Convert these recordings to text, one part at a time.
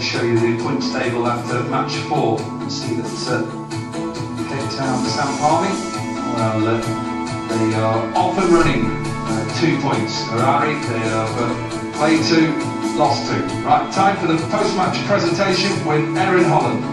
show you the points table after match 4. You can see that Cape Town Stamp Army, well, they are off and running. 2 points. Harare, they have played 2, lost 2. Right, time for the post-match presentation with Erin Holland.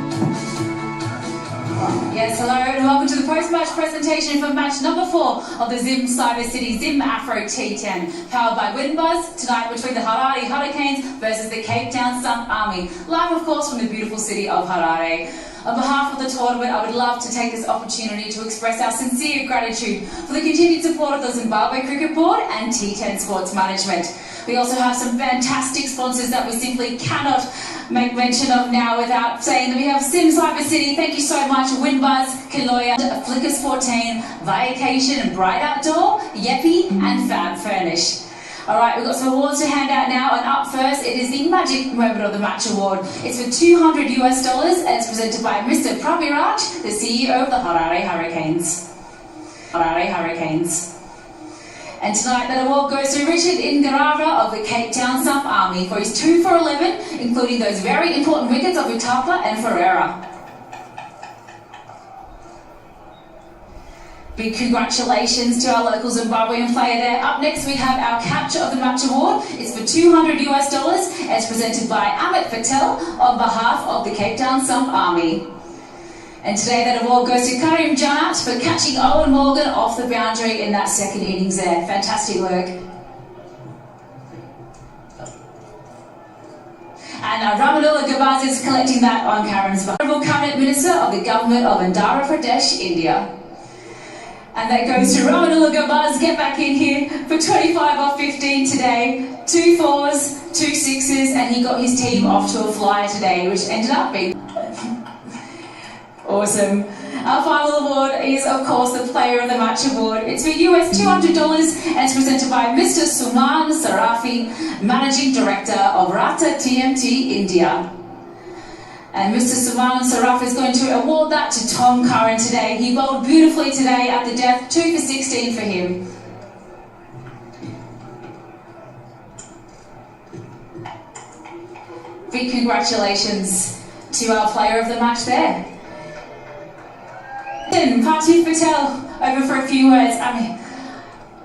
Yes, hello and welcome to the post-match presentation for match number 4 of the Zimbabwe Zimbabwe T10, powered by Windbuzz, tonight between the Harare Hurricanes versus the Cape Town Stamp Army, live of course from the beautiful city of Harare. On behalf of the tournament, I would love to take this opportunity to express our sincere gratitude for the continued support of the Zimbabwe Cricket Board and T10 Sports Management. We also have some fantastic sponsors that we simply cannot make mention of now without saying that we have Zimbabwe City, thank you so much, Windbuzz, Kiloya, Flickers 14, Vacation and Bright Outdoor, Yeppy and Fab Furnish. Alright, we've got some awards to hand out now, and up first it is the Magic Moment of the Match Award. It's for $200 and it's presented by Mr. Praviraj, the CEO of the Harare Hurricanes. And tonight that award goes to Richard Ingarava of the Cape Town Stamp Army for his 2 for 11, including those very important wickets of Utapa and Ferreira. Big congratulations to our local Zimbabwean player there. Up next we have our Capture of the Match Award. It's for $200 and it's presented by Amit Patel on behalf of the Cape Town Stamp Army. And today that award goes to Karim Janat for catching Owen Morgan off the boundary in that second innings there. Fantastic work. And Ramanullah Gabaz is collecting that on Karim's behalf. Honourable Cabinet Minister of the Government of Andhra Pradesh, India. And that goes to Ramanullah Gabaz, get back in here, for 25 off 15 today. 2 4s, 2 6s, and he got his team off to a flyer today, which ended up being awesome. Our final award is, of course, the Player of the Match Award. It's for $200 and it's presented by Mr. Suman Sarafi, Managing Director of Rata TMT India. And Mr. Suman Sarafi is going to award that to Tom Curran today. He bowled beautifully today at the death, 2 for 16 for him. Big congratulations to our Player of the Match there. Parthi Patel, over for a few words. I mean,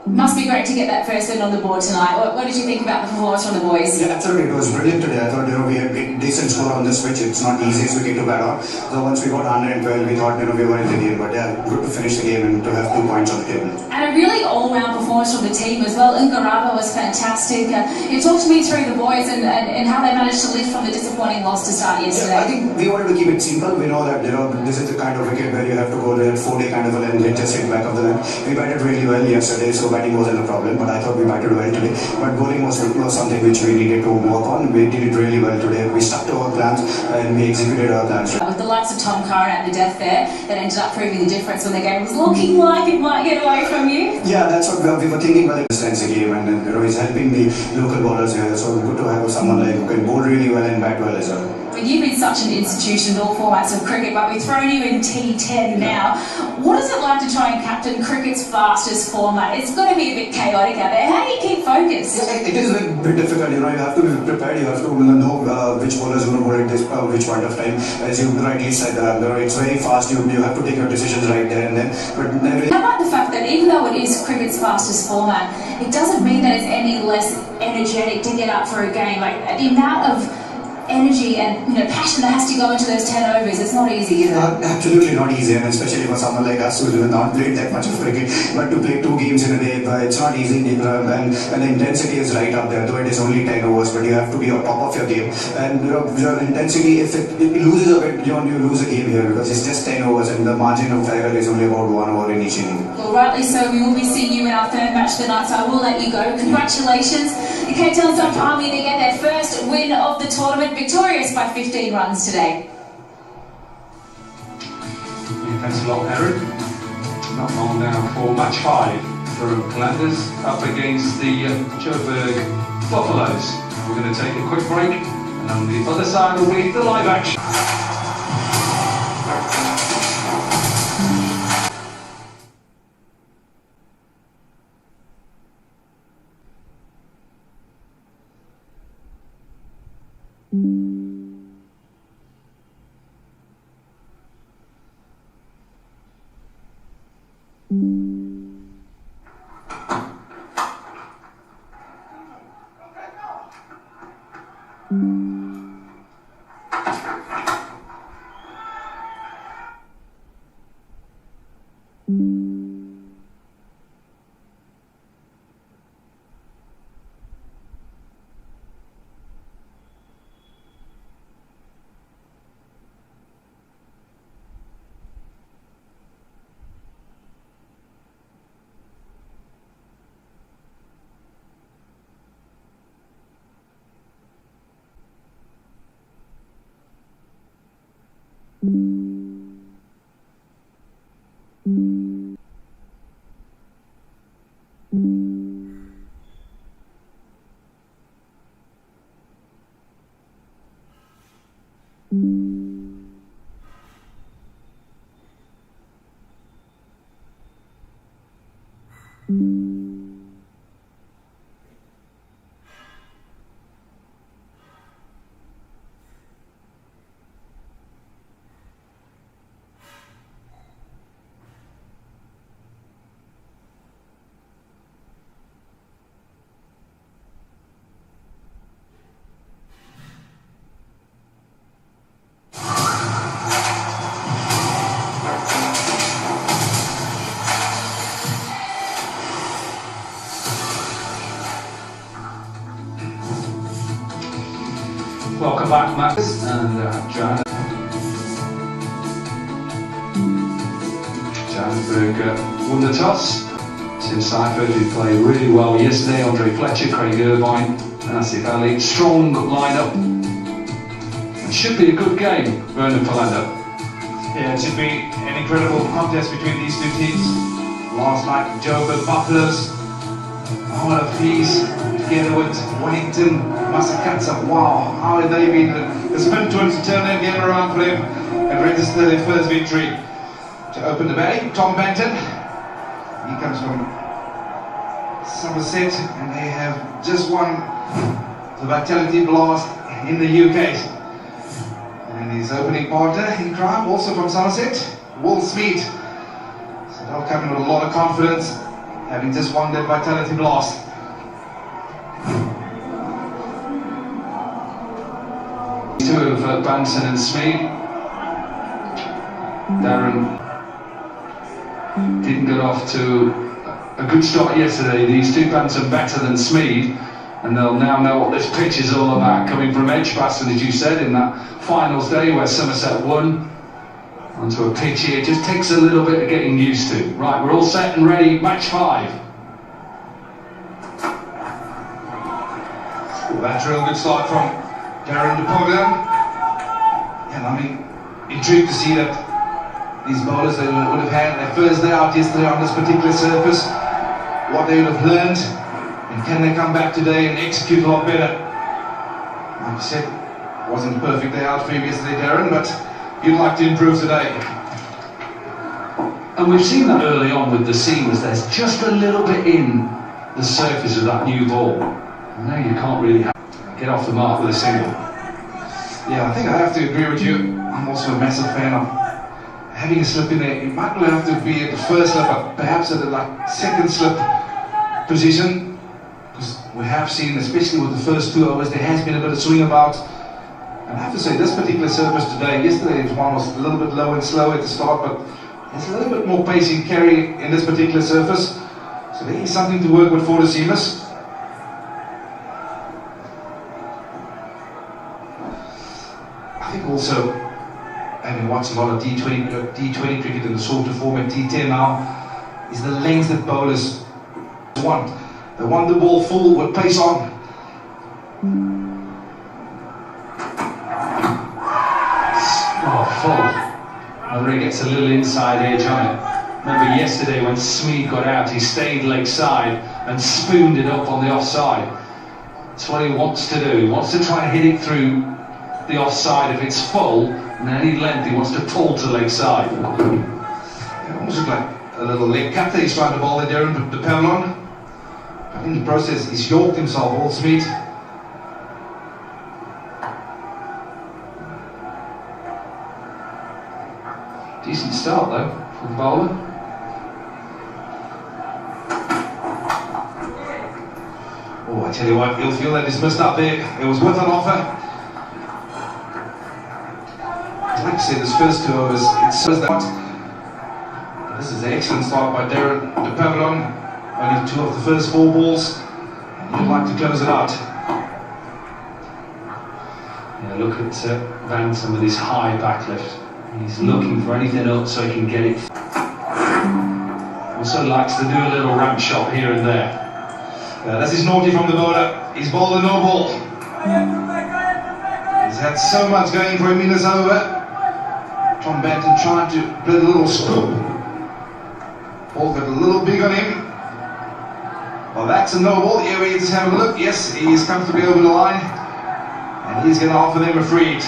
must be great to get that first win on the board tonight. What did you think about the performance from the boys? Yeah, absolutely. It was brilliant today. I thought, we had a decent score on this pitch. It's not the easiest wicket to bat on. So once we got 112, we thought, we were in the game. But yeah, good to finish the game and to have 2 points on the table. And a really all-round performance from the team as well. Ngarava was fantastic. You talked to me through the boys and how they managed to lift from the disappointing loss to start yesterday. Yeah, I think we wanted to keep it simple. We know that, this is the kind of wicket where you have to go there 4-day kind of a length and just hit back of the line. We batted really well yesterday, so batting wasn't a problem, but I thought we batted well today. But bowling was something which we needed to work on. We did it really well today. We stuck to our plans and we executed our plans. With the likes of Tom Curran at the death there, that ended up proving the difference when the game was looking like it might get away from you. Yeah, that's what we were thinking about the distance game, and he's helping the local bowlers here. So good to have someone like who can bowl really well and bat well as well. I mean, you've been such an institution in all formats of cricket, but we've thrown you in T10 now. What is it like to try and captain cricket's fastest format? It's got to be a bit chaotic out there. How do you keep focused? Yeah, it is a bit difficult. You have to be prepared. You have to know which bowlers will bowl at this which point of time. As you rightly said, it's very fast. You have to take your decisions right there and then. But how about the fact that even though it is cricket's fastest format, it doesn't mean that it's any less energetic to get up for a game. Like the amount of energy and passion that has to go into those 10 overs, it's not easy, is it? Absolutely not easy, and especially for someone like us who have not played that much of cricket, but to play 2 games in a day, it's not easy, and the intensity is right up there, though it is only 10 overs, but you have to be on top of your game, and your intensity, if it loses a bit, you lose a game here, because it's just 10 overs, and the margin of error is only about 1 over in each inning. Well, rightly so, we will be seeing you in our 3rd match tonight, so I will let you go. Congratulations. The Cape Town Stamp Army, they get their first win of the tournament, victorious by 15 runs today. Yeah, thanks a lot, Erin. Not long now for match 5. Durban Qalandars up against the Joburg Buffaloes. We're going to take a quick break, and on the other side will be the live action. Welcome back, Max and Johanna. Johannesburg won the toss. Tim Seifert, who played really well yesterday, Andre Fletcher, Craig Irvine, and Asif Ali. Strong lineup. It should be a good game, Durban Qalandars. Yeah, it should be an incredible contest between these two teams. Last night, Joburg Buffaloes, all of these together with Wellington, Masakatsa. Wow, how did they beat the Spin Twins to turn their game around for them and register their first victory? To open the batting, Tom Benton. He comes from Somerset and they have just won the Vitality Blast in the UK. And his opening partner in crime, also from Somerset, Will Smith. So they'll come in with a lot of confidence, having just won their Vitality Blast. Two of Banton and Smith. Darren didn't get off to a good start yesterday. These two Banton better than Smith, and they'll now know what this pitch is all about, coming from Edgbaston, as you said, in that finals day where Somerset won. Onto a pitch here, it just takes a little bit of getting used to. Right, we're all set and ready, match 5. Well, that's a real good start from Darren de Pogler. And I mean, intrigued to see that these bowlers that would have had their first day out yesterday on this particular surface, what they would have learned, and can they come back today and execute a lot better. Like you said, it wasn't a perfect day out for you yesterday, Darren, but you'd like to improve today. And we've seen that early on with the seamers. There's just a little bit in the surface of that new ball. Now you can't really get off the mark with a single. Yeah, I think I have to agree with you. I'm also a massive fan of having a slip in there. It might not have to be at the first slip, but perhaps at the second slip position. Because we have seen, especially with the first 2 overs, there has been a bit of swing about. And I have to say, this particular surface today, yesterday's one was a little bit low and slow at the start, but there's a little bit more pace in carry in this particular surface. So there is something to work with for the seamers. I think also, having watched a lot of D20 cricket in the sort of format T10 now, is the length that bowlers want. They want the ball full with pace on. Oh, full. And Ray gets a little inside edge on it. Remember yesterday when Smith got out, he stayed leg side and spooned it up on the offside. That's what he wants to do. He wants to try and hit it through the offside if it's full, and then any length he wants to pull to leg side. Yeah, almost look like a little leg cut that he's trying to bowl there, Darren, the pound on. But in the process, he's yorked himself, Will Smith. Decent start though, for the bowler. Oh, I tell you what, he'll feel that he's missed out there. It was worth an offer. like I said, his first 2 overs, it shows that. This is an excellent start by Darren de Pavillon. Only 2 of the first 4 balls. He'd like to close it out. Yeah, look at Banton with his high backlift. He's looking for anything up so he can get it. Also likes to do a little ramp shot here and there. That's his naughty from the bowler. He's bowled a no ball. He's had so much going for him in this over. Tom Banton trying to play a little scoop. Ball got a little big on him. Well, that's a no ball. Here we just have a look. Yes, he's comfortably over the line. And he's going to offer them a free hit.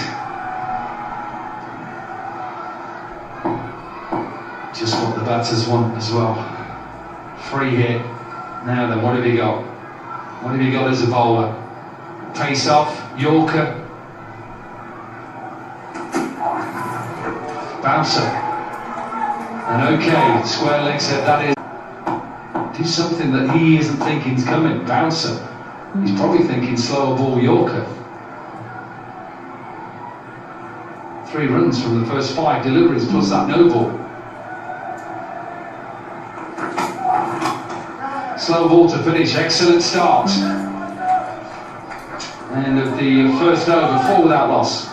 Just what the batters want as well. Free hit. Now then, what have you got? What have you got as a bowler? Pace off, Yorker. Bouncer. And okay, square leg said that is. Do something that he isn't thinking is coming. Bouncer. He's probably thinking slower ball Yorker. 3 runs from the first 5 deliveries plus that no ball. Slow ball to finish, excellent start. And of the first over, 4 without loss.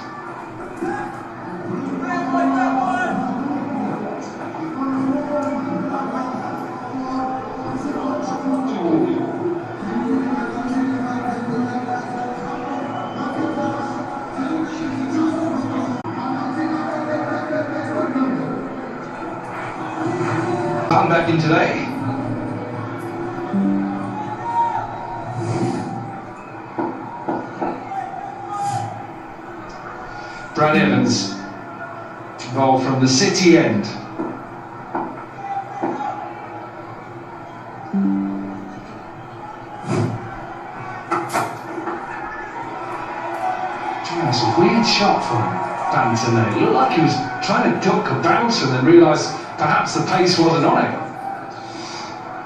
Come back in today. Brad Evans, ball from the city end. That's a weird shot from Banton there. It looked like he was trying to duck a bouncer and then realised perhaps the pace wasn't on it.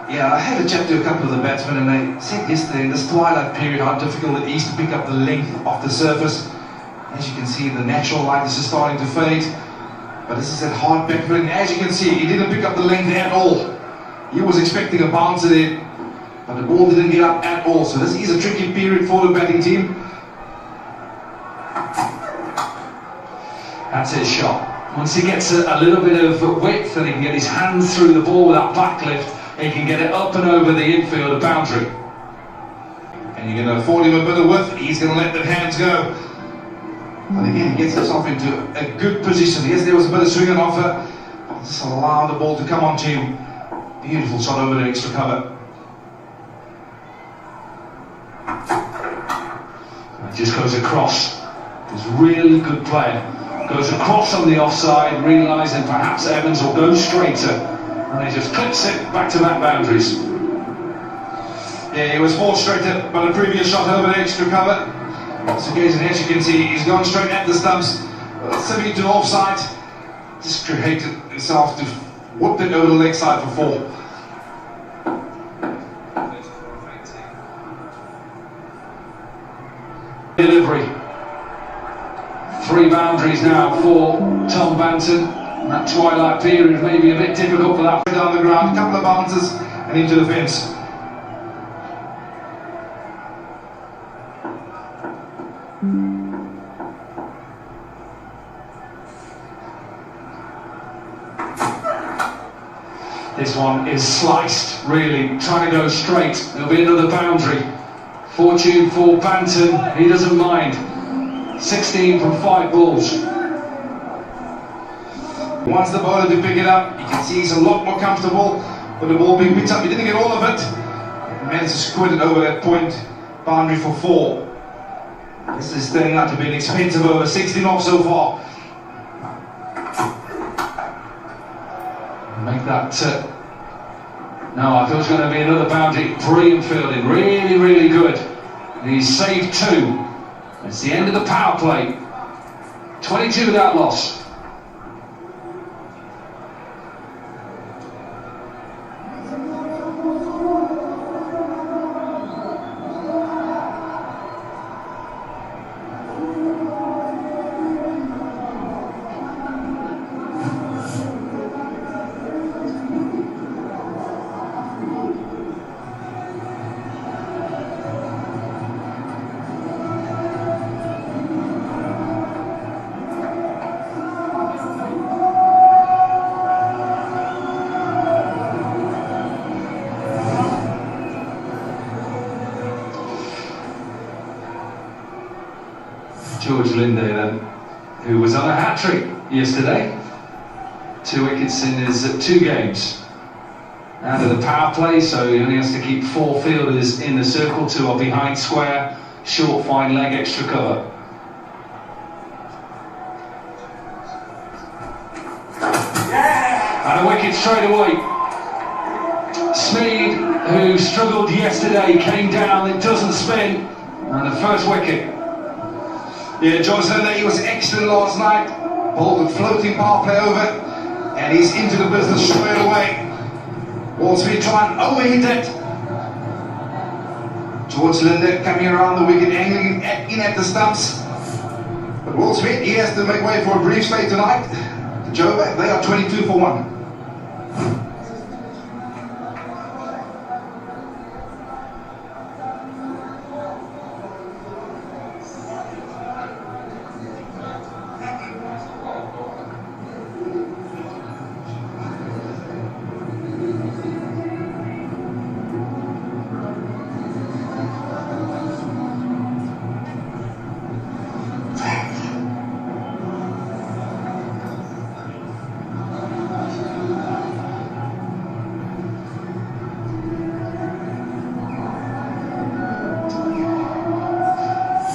Yeah, I had a chat to a couple of the batsmen and they said yesterday in this twilight period how difficult it is to pick up the length of the surface. As you can see, the natural lightness is starting to fade, but this is that hard backspin. As you can see, he didn't pick up the length at all. He was expecting a bouncer there, but the ball didn't get up at all. So this is a tricky period for the batting team. That's his shot. Once he gets a little bit of width and he can get his hands through the ball with that backlift, he can get it up and over the infield, a boundary. And you're going to afford him a bit of width, he's going to let the hands go. But again, he gets himself into a good position. Yes, there was a bit of swing and offer, but just allow the ball to come onto him. Beautiful shot over the extra cover. It just goes across. He's a really good player. Goes across on the offside, realising perhaps Evans will go straighter. And he just clips it back to back boundaries. Yeah, he was more straighter, but a previous shot over the extra cover. So gazing, as you can see, he's gone straight at the stumps, sitting to offside, just created himself to whip it over the leg side for 4. Delivery. 3 boundaries now for Tom Banton. That twilight period may be a bit difficult for that. Down the ground, a couple of bounces and into the fence. This one is sliced, really, trying to go straight. There'll be another boundary. Fortune for Banton, he doesn't mind. 16 from 5 balls. Wants the bowler to pick it up. You can see he's a lot more comfortable with the ball being picked up. He didn't get all of it. He managed to squid it over that point. Boundary for 4. This is turning out to be an expensive over. 16 off so far. Make that. No, I thought it was going to be another boundary. Brilliant fielding, really, really good. He's saved 2. It's the end of the power play. 22 without loss. George Linde then, who was on a hat-trick yesterday. 2 wickets in his 2 games. Out of the power play, so he only has to keep 4 fielders in the circle, 2 are behind square, short fine leg, extra cover. And a wicket straight away. Smeed, who struggled yesterday, came down, it doesn't spin, and the first wicket. Yeah, George Linde, he was excellent last night. Bowled with floating power play over, and he's into the business straight away. Walsby try and overhit it. George Linde coming around the wicket, angling in at the stumps. But Walsby, he has to make way for a brief stay tonight. The Joburg, they are 22 for 1.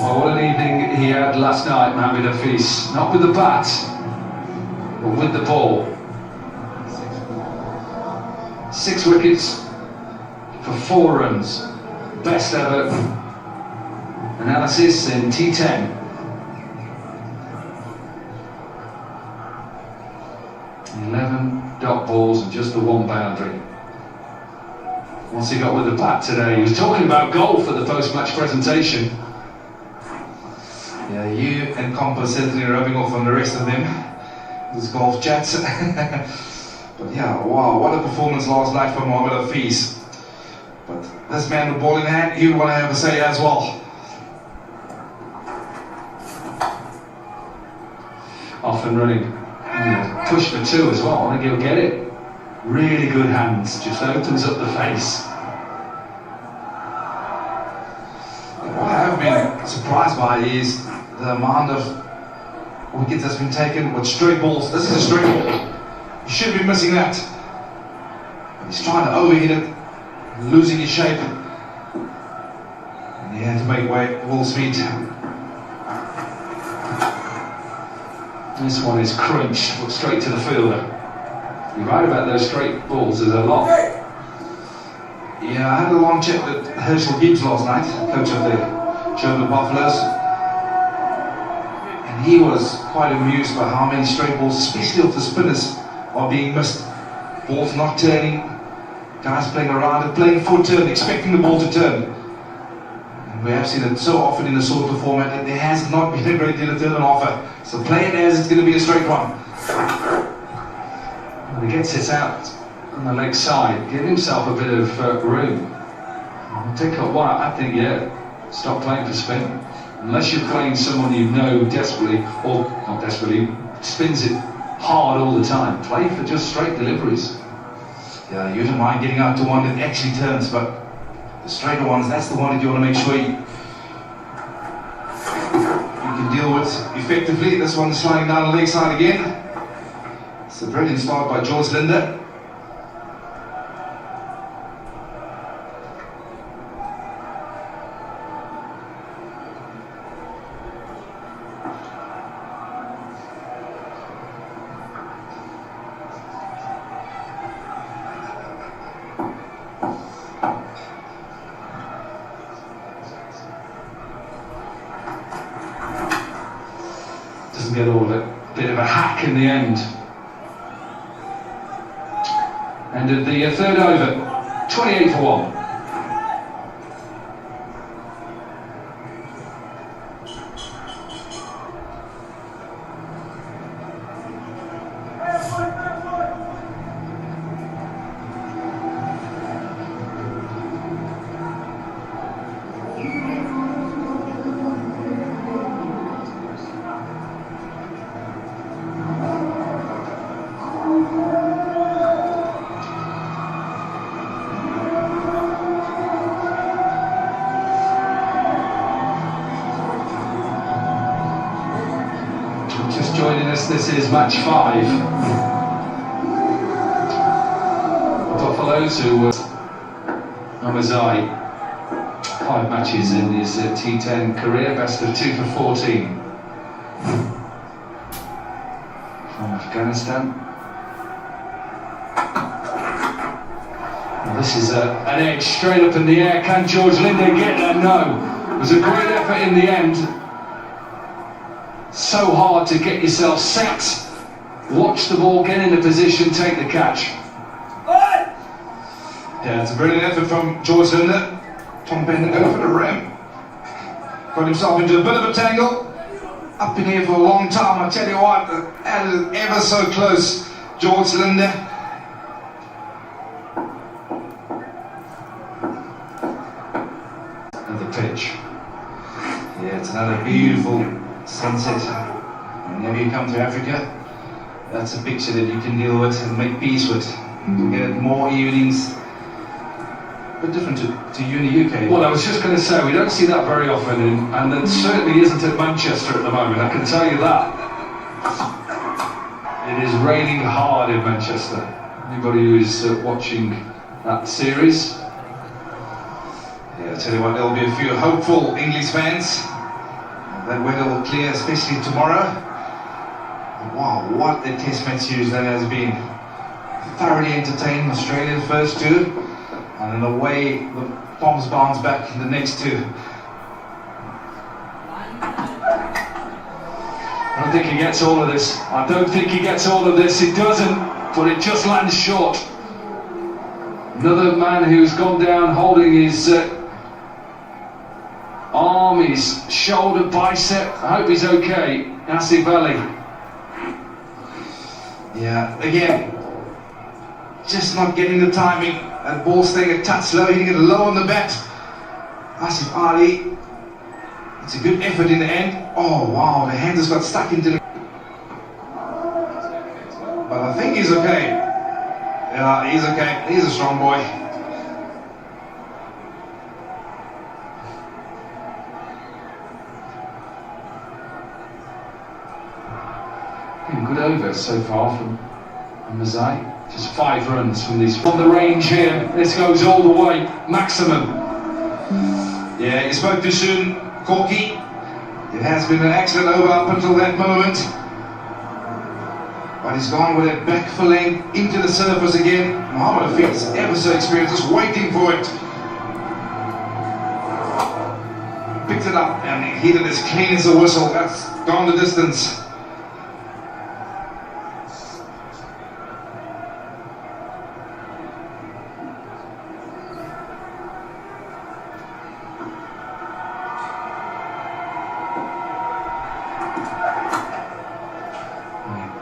Well, what an evening he had last night, Mohamed Hafiz. Not with the bat, but with the ball. 6 wickets for 4 runs. Best ever analysis in T10. 11 dot balls and just the 1 boundary. What's he got with the bat today? He was talking about golf at the post-match presentation. Yeah, you and Compa certainly rubbing off on the rest of them. This golf chats. But yeah, wow, what a performance last night from Mohamed Hafiz. But this man with ball in hand, he would want to have a say as well. Off and running. Push for 2 as well. I think he'll get it. Really good hands, just opens up the face. What I have been surprised by is the amount of wickets that's been taken with straight balls. This is a straight ball. You shouldn't be missing that. He's trying to overhit it, losing his shape. And he had to make way, Walsby. This one is crunched, put straight to the fielder. You're right about those straight balls, there's a lot. Yeah, I had a long chat with Herschel Gibbs last night, coach of the Joburg Buffaloes. And he was quite amused by how many straight balls, especially off the spinners, are being missed. Balls not turning, guys playing around it, playing for turn, expecting the ball to turn. And we have seen it so often in the sort of format that there has not been a great deal of turn on offer. So play it as it's going to be a straight one. He gets it out on the leg side, give himself a bit of room. Take up one, I think, yeah, stop playing for spin. Unless you're playing someone you know desperately, or not desperately, spins it hard all the time. Play for just straight deliveries. Yeah, you don't mind getting out to one that actually turns, but the straighter ones, that's the one that you want to make sure you can deal with effectively. This one is sliding down the leg side again. It's a brilliant start by George Linde. Doesn't get all of it. Bit of a hack in the end. Ended the 3rd over, 28 for 1. fairness, this is match 5. Buffaloes, who were Amazai, 5 matches in his T10 career, best of 2 for 14. From Afghanistan. Well, this is an edge straight up in the air. Can George Linde get there? No. It was a great effort in the end. So hard to get yourself set. Watch the ball, get in a position, take the catch. Yeah, it's a brilliant effort from George Linde. Tom Bender over the rim. Got himself into a bit of a tangle. Up in here for a long time, I tell you what, ever so close, George Linde. Of the pitch. Yeah, it's another beautiful sunset. Whenever you come to Africa, that's a picture that you can deal with and make peace with. You'll get more evenings. But different to you in the UK. Well, I was just going to say, we don't see that very often, and it certainly isn't at Manchester at the moment, I can tell you that. It is raining hard in Manchester. Anybody who is watching that series? Yeah, I tell you what, there'll be a few hopeful English fans. That weather will clear, especially tomorrow. Wow, what a test match series that has been. Thoroughly entertaining. Australia the first 2. And in a way, the bombs bounce back in the next 2. I don't think he gets all of this. I don't think he gets all of this. It doesn't, but it just lands short. Another man who's gone down holding his arm, his shoulder, bicep. I hope he's okay. Asif Ali. Yeah, again, just not getting the timing. That ball staying a touch slow, hitting it low on the bat. Asif Ali, it's a good effort in the end. Oh wow, the hand just got stuck into the... But I think he's okay. Yeah, he's okay. He's a strong boy. Good over so far from Mazai. Just 5 runs from this. On the range here, this goes all the way, maximum. Yeah, he spoke too soon, Corky. It has been an excellent over up until that moment. But he's gone with it back for length into the surface again. Mohammed Hafeez, ever so experienced, just waiting for it. Picked it up and he hit it as clean as a whistle. That's gone the distance.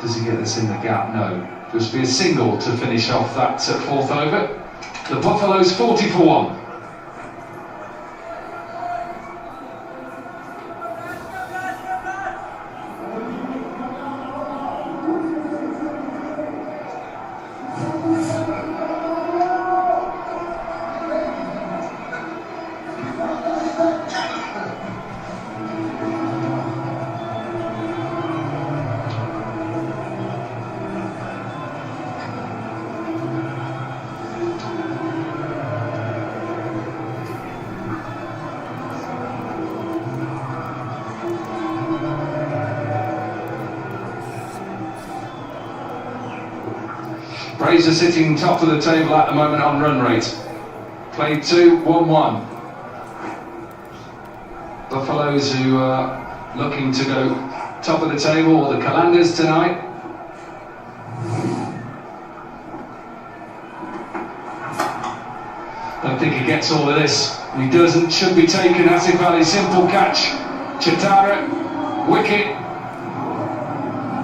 Does he get this in the gap? No. Just be a single to finish off that 4th over. The Buffaloes 40 for 1. Fraser sitting top of the table at the moment on run rate. Played 2, 1-1. Buffaloes who are looking to go top of the table, or the Qalandars tonight. Don't think he gets all of this. He doesn't, should be taken. Asif Ali, simple catch. Chatara, wicket.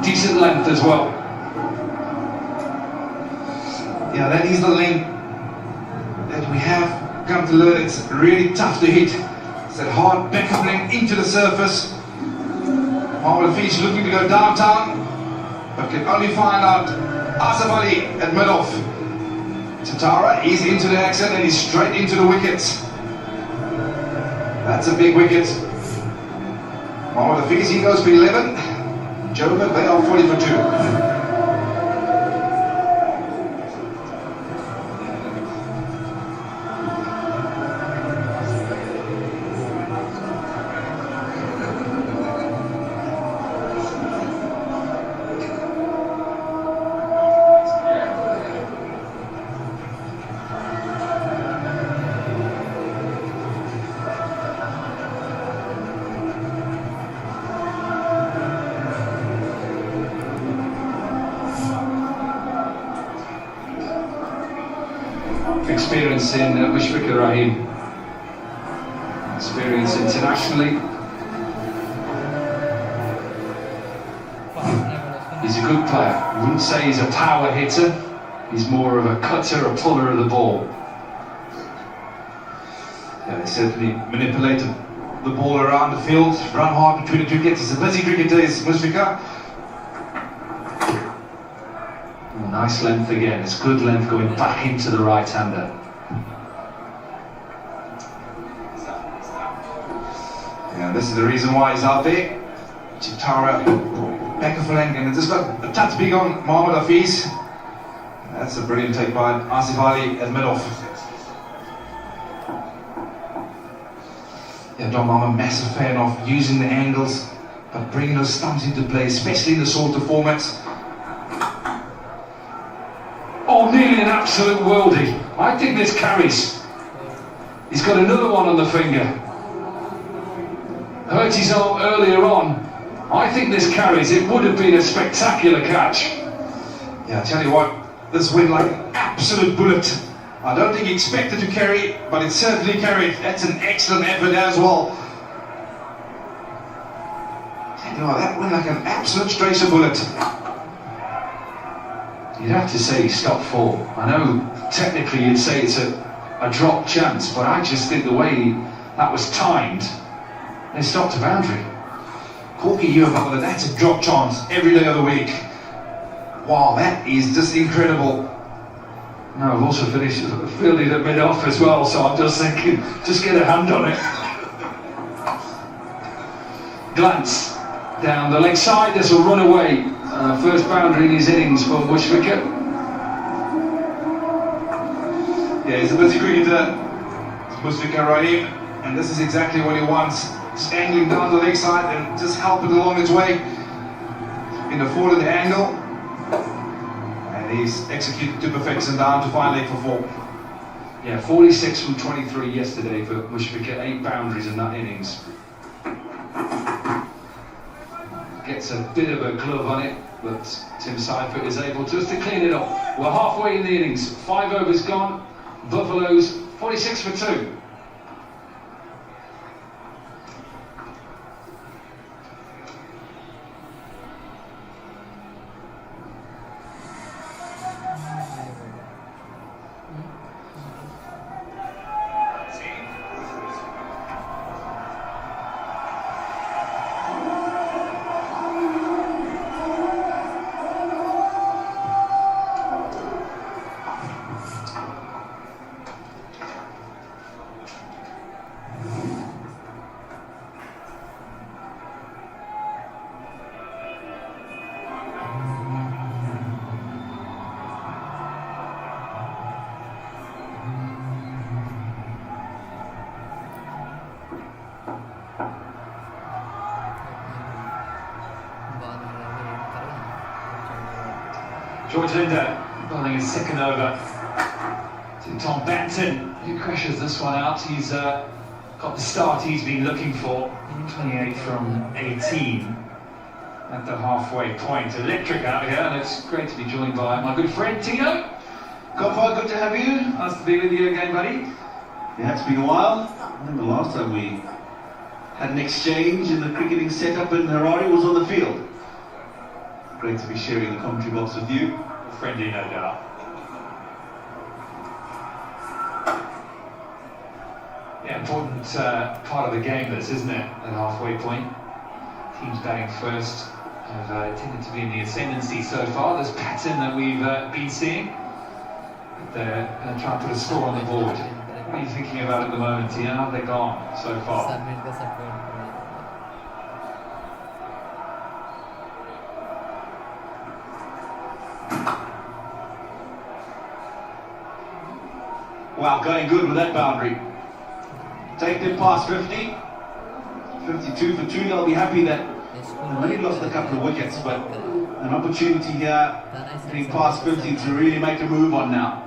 Decent length as well. Yeah, that is the length that we have come to learn. It's really tough to hit. It's that hard back of length into the surface. Mohammed Hafeez looking to go downtown, but can only find out Asif Ali at mid-off. Chatara, he's into the action and he's straight into the wickets. That's a big wicket. Mohammed Hafeez, he goes for 11. Joburg, they are 40 for 2. Experience in Mushfiqur Rahim, experience internationally. He's a good player. I wouldn't say he's a power hitter, he's more of a cutter, a puller of the ball. Yeah, they certainly manipulate the ball around the field, run hard between the crickets. It's a busy cricket day, it's Mushfiqur. Nice length again, it's good length going back into the right-hander. Yeah, this is the reason why he's out there. Chitara, back of flank, and it's just got a touch big on Mohamed Hafiz. That's a brilliant take by Asif Ali at mid-off. Yeah, Don, I'm a massive fan of using the angles, but bringing those stumps into play, especially in the sort of formats. Oh, nearly an absolute worldie. I think this carries. He's got another one on the finger. Hurt his arm earlier on. I think this carries. It would have been a spectacular catch. Yeah, I tell you what, this went like an absolute bullet. I don't think he expected to carry, but it certainly carried. That's an excellent effort as well. You know, that went like an absolute tracer bullet. You'd have to say he stopped 4. I know technically you'd say it's a drop chance, but I just think the way that was timed, they stopped a boundary. Corky here about that, that's a drop chance every day of the week. Wow, that is just incredible. No, I've also finished fielded at mid-off as well, so I'm just thinking, just get a hand on it. Glance down the leg side, this will run away. First boundary in his innings for Mushfiqur. Yeah, he's a busy cricketer, Mushfiqur Rahim, and this is exactly what he wants. Just angling down the leg side and just help it along its way in a forward angle. And he's executed to perfection down to fine leg for 4. Yeah, 46 from 23 yesterday for Mushfiqur, 8 boundaries in that innings. Gets a bit of a glove on it, but Tim Seifert is able just to clean it up. We're halfway in the innings, 5 overs gone, Buffaloes 46 for 2. George Linder bowling his second over to Tom Benton, who crashes this one out. He's got the start he's been looking for. 28 from 18 at the halfway point. Electric out here, and it's great to be joined by my good friend Tino. Godfather, good to have you. Nice to be with you again, buddy. Yeah, it's been a while. I think the last time we had an exchange in the cricketing setup in Harare was on the field. Great to be sharing the commentary box with you. Friendly, no doubt. Yeah, important part of the game this, isn't it? At halfway point. Teams batting first have tended to be in the ascendancy so far. This pattern that we've been seeing. But they're going to try and put a score on the board. What are you thinking about at the moment, Tina? How have they gone so far? Wow, going good with that boundary. Take them past 50. 52 for 2. They'll be happy that they've only lost a couple of wickets, but an opportunity here, getting past 50 to really make a move on now.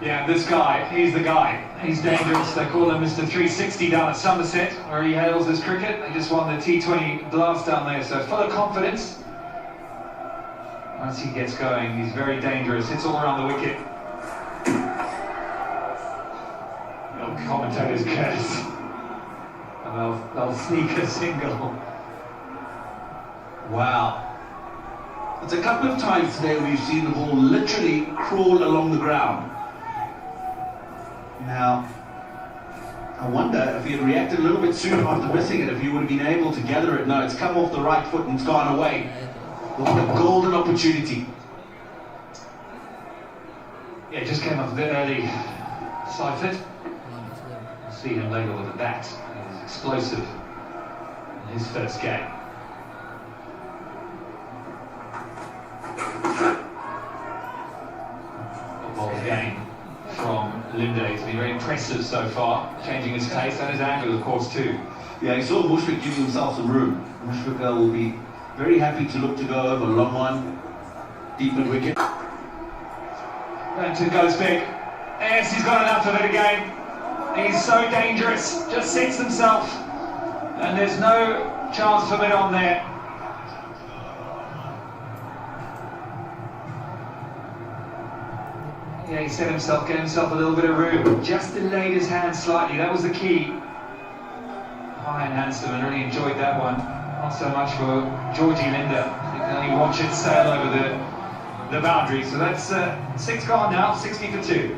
Yeah, this guy, he's the guy. He's dangerous. They call him Mr. 360 down at Somerset, where he hails his cricket. They just won the T20 Blast down there, so full of confidence. Once he gets going, he's very dangerous. Hits all around the wicket. The commentators curse. And they'll sneak a single. Wow. It's a couple of times today we've seen the ball literally crawl along the ground. Now, I wonder if he had reacted a little bit sooner after missing it, if he would have been able to gather it. No, it's come off the right foot and it's gone away. What a golden opportunity. Yeah, just came off a bit early. Seifert. We'll see him later with a bat. He's explosive in his first game. Ball again from Linde. He's been very impressive so far, changing his pace and his angle, of course, too. Yeah, he saw Mushfiq give himself some room. Mushfiq will be very happy to look to go over a long one, deep mid wicket. Benton goes big. Yes, he's got enough of it again. He's so dangerous, just sits himself. And there's no chance for mid on there. Yeah, he set himself, gave himself a little bit of room. Just delayed his hand slightly, that was the key. High and handsome, and really enjoyed that one. Not so much for Georgie Linde. You can only watch it sail over the boundary. So that's 6 gone now, 60 for 2.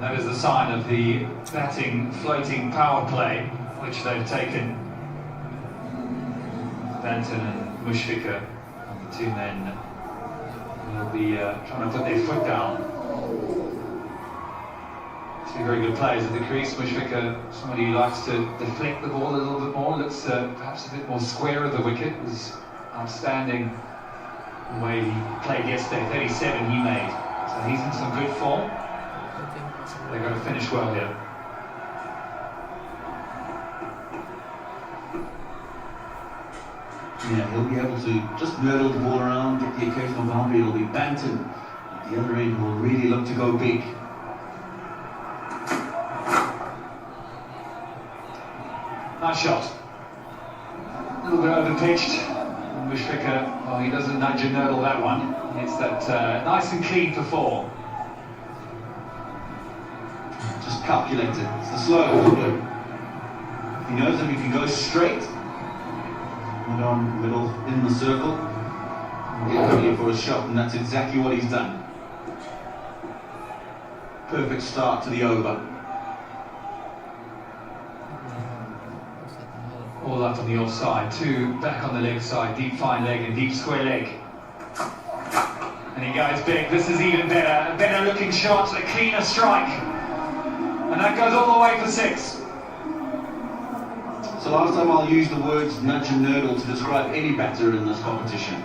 That is the sign of the batting floating power play which they've taken. Benton and Mushfiq, the two men, will be trying to put their foot down. Two very good players at the crease. Mushfiq, somebody who likes to deflect the ball a little bit more, looks perhaps a bit more square of the wicket. It was outstanding the way he played yesterday. 37 he made, so he's in some good form. They're going to finish well here. Yeah, he'll be able to just nurdle the ball around, get the occasional boundary. It'll be Benton at the other end, will really look to go big. Nice shot. A little bit over-pitched. Mushfiq, well, he doesn't nudge and nurdle that one. It's that nice and clean for 4. Just calculated. It's the slow bowler. He knows if he can go straight, middle in the circle, and get ready for a shot, and that's exactly what he's done. Perfect start to the over. All up on the offside, 2 back on the leg side, deep fine leg and deep square leg. And he goes big. This is even better. A better looking shot, a cleaner strike. And that goes all the way for 6. So last time I'll use the words nudge and nurdle to describe any batter in this competition.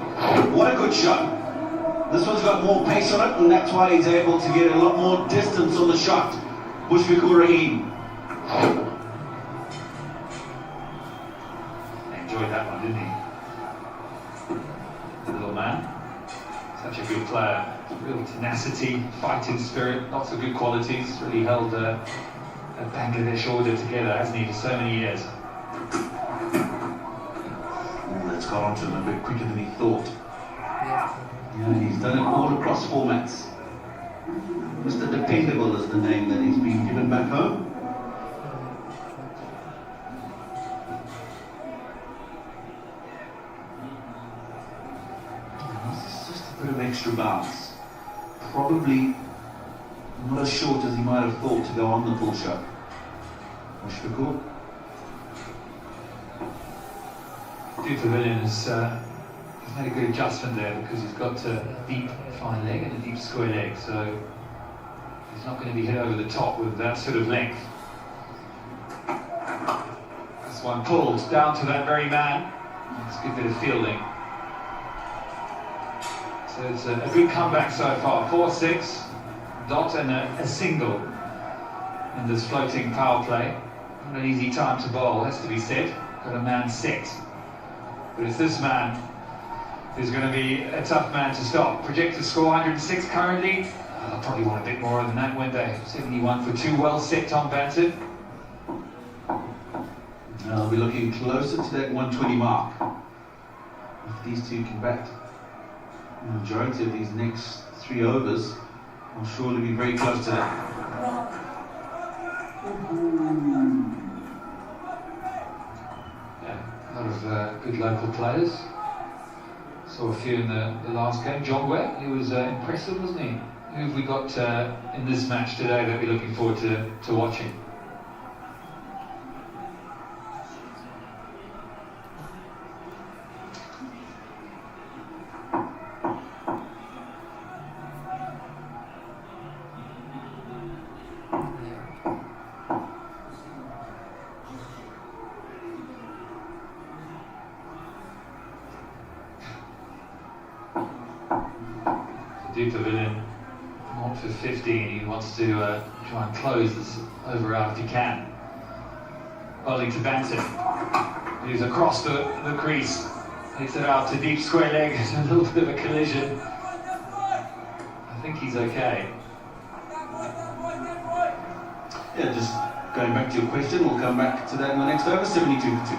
What a good shot. This one's got more pace on it, and that's why he's able to get a lot more distance on the shot. Mushfiq Rahim. Enjoyed that one, didn't he? The little man. Such a good player. Real tenacity, fighting spirit, lots of good qualities. Really held a Bangladesh order together, hasn't he, for so many years. That's got onto him a bit quicker than he thought. Yeah, he's done it all across formats. Mr. Dependable is the name that he's been given back home. extra bounce. Probably not as short as he might have thought to go on the full shot. Mushfiqur. The Pavilion has made a good adjustment there because he's got a deep fine leg and a deep square leg, so he's not going to be hit over the top with that sort of length. This one pulled down to that very man. It's a good bit of fielding. So it's a good comeback so far. 4-6, dot and a single in this floating power play. Not an easy time to bowl, has to be said. Got a man set. But it's this man who's going to be a tough man to stop. Projected score 106 currently. I'll probably want a bit more than that, won't they? 71 for 2. Well set, Tom Banton. I'll be looking closer to that 120 mark. If these two can bat the majority of these next 3 overs, I'll surely be very close to that. Yeah, a lot of good local players. Saw a few in the last game. Joburg, he was impressive, wasn't he? Who have we got in this match today that we're looking forward to watching? Pavilion, not for 15, he wants to try and close this over out if he can. Bowling to Banton, he's across the crease, hits it out to deep square leg, a little bit of a collision. I think he's okay. Yeah, just going back to your question, we'll come back to that in the next over. 72 for 2.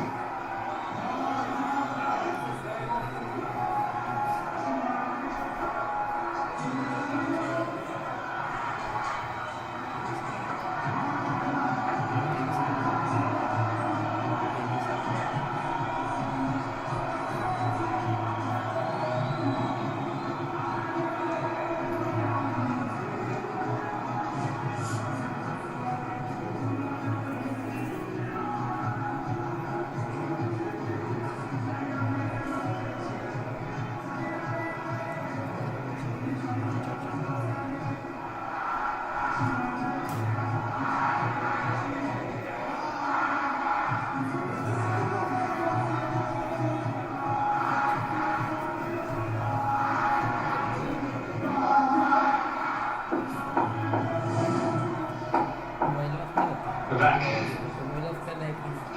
Back.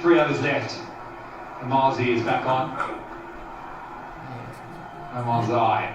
3 overs left. Amazi is back on. Amazi.